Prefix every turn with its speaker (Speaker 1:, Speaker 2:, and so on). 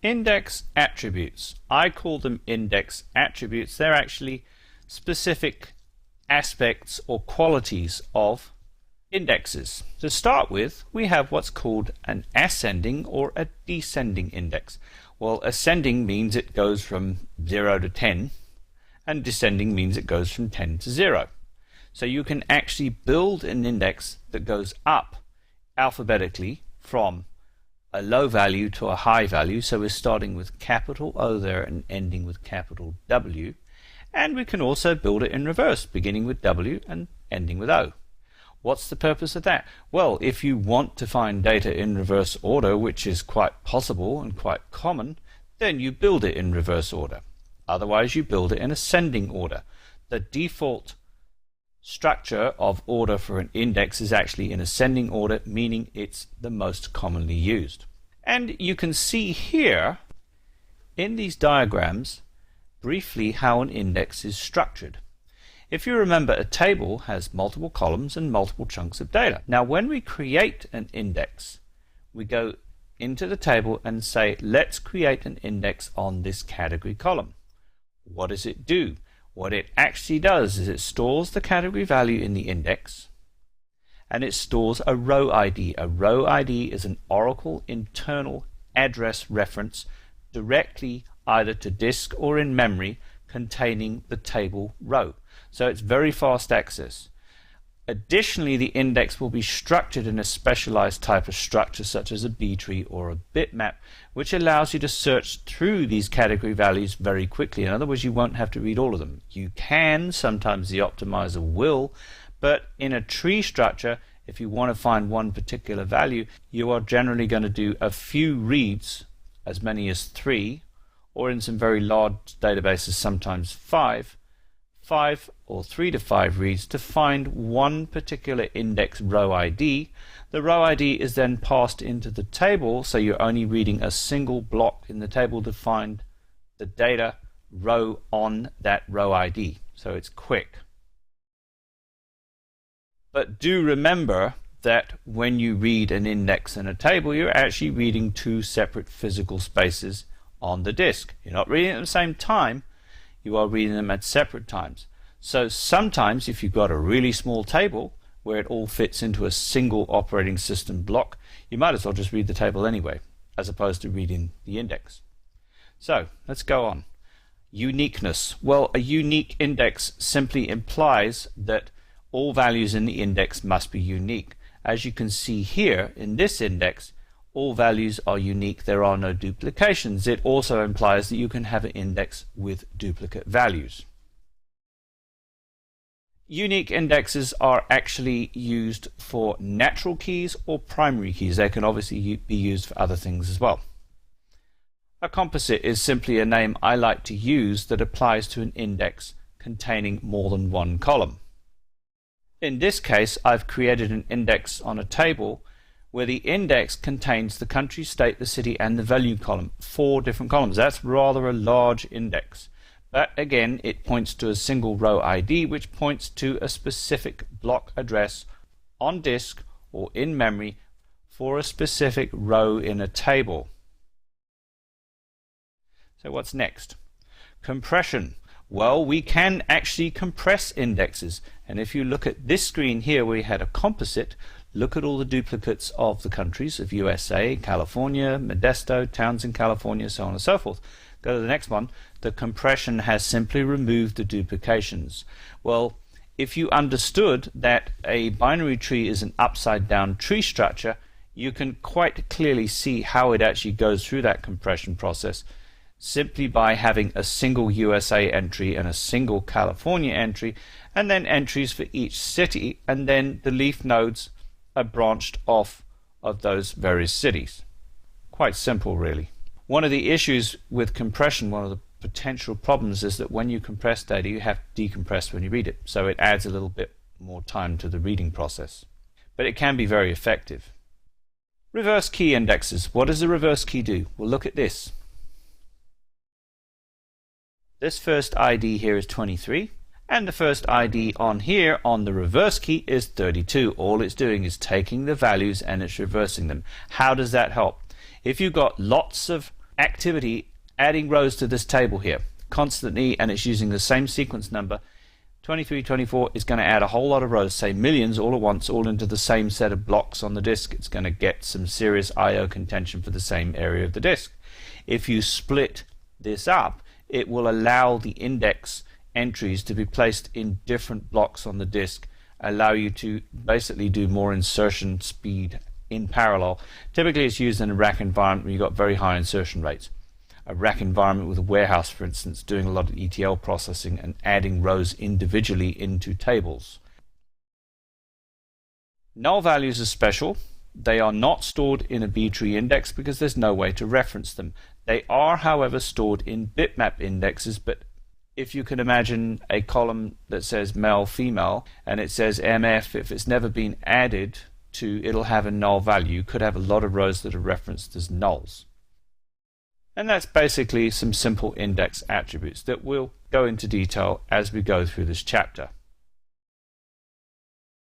Speaker 1: Index attributes. I call them index attributes. They're actually specific aspects or qualities of indexes. To start with, we have what's called an ascending or a descending index. Well, ascending means it goes from 0 to 10, and descending means it goes from 10 to 0. So you can actually build an index that goes up alphabetically from a low value to a high value. So we're starting with capital O there and ending with capital W. And we can also build it in reverse, beginning with W and ending with O. What's the purpose of that? Well, if you want to find data in reverse order, which is quite possible and quite common, then you build it in reverse order. Otherwise, you build it in ascending order. The default structure of order for an index is actually in ascending order, meaning it's the most commonly used. And you can see here in these diagrams briefly how an index is structured. If you remember, a table has multiple columns and multiple chunks of data. Now, when we create an index, we go into the table and say, let's create an index on this category column. What does it do? What it actually does is it stores the category value in the index, and it stores a row ID. A row ID is an Oracle internal address reference directly either to disk or in memory containing the table row. So it's very fast access. Additionally, the index will be structured in a specialized type of structure such as a B-tree or a bitmap, which allows you to search through these category values very quickly. In other words, you won't have to read all of them. You can, sometimes the optimizer will, but in a tree structure, if you want to find one particular value, you are generally going to do a few reads, as many as 3, or in some very large databases, sometimes 5 or 3 to 5 reads to find one particular index row ID. The row ID is then passed into the table, so you're only reading a single block in the table to find the data row on that row ID. So it's quick. But do remember that when you read an index in a table, you're actually reading two separate physical spaces on the disk. You're not reading at the same time, you are reading them at separate times. So sometimes if you've got a really small table where it all fits into a single operating system block, you might as well just read the table anyway, as opposed to reading the index. So let's go on. Uniqueness. Well, a unique index simply implies that all values in the index must be unique. As you can see here in this index, all values are unique. There are no duplications. It also implies that you can have an index with duplicate values. Unique indexes are actually used for natural keys or primary keys. They can obviously be used for other things as well. A composite is simply a name I like to use that applies to an index containing more than one column. In this case, I've created an index on a table where the index contains the country, state, the city, and the value column. 4 different columns. That's rather a large index. But again, it points to a single row ID, which points to a specific block address on disk or in memory for a specific row in a table. So what's next? Compression. Well, we can actually compress indexes. And if you look at this screen here where we had a composite, look at all the duplicates of the countries of USA, California, Modesto, towns in California, so on and so forth. Go to the next one. The compression has simply removed the duplications. Well, if you understood that a binary tree is an upside down tree structure, you can quite clearly see how it actually goes through that compression process simply by having a single USA entry and a single California entry, and then entries for each city, and then the leaf nodes are branched off of those various cities. Quite simple, really. One of the issues with compression, one of the potential problems, is that when you compress data, you have to decompress when you read it. So it adds a little bit more time to the reading process. But it can be very effective. Reverse key indexes. What does a reverse key do? Well, look at this. This first ID here is 23, and the first ID on here on the reverse key is 32. All it's doing is taking the values and it's reversing them. How does that help? If you've got lots of activity adding rows to this table here constantly, and it's using the same sequence number. 2324 is going to add a whole lot of rows, say millions all at once, all into the same set of blocks on the disk. It's going to get some serious I/O contention for the same area of the disk. If you split this up, it will allow the index entries to be placed in different blocks on the disk, allow you to basically do more insertion speed in parallel. Typically it's used in a rack environment where you've got very high insertion rates. A rack environment with a warehouse, for instance, doing a lot of ETL processing and adding rows individually into tables. Null values are special. They are not stored in a B-tree index because there's no way to reference them. They are, however, stored in bitmap indexes, but if you can imagine a column that says male, female, and it says MF, if it's never been added to, it'll have a null value. You could have a lot of rows that are referenced as nulls. And that's basically some simple index attributes that we'll go into detail as we go through this chapter.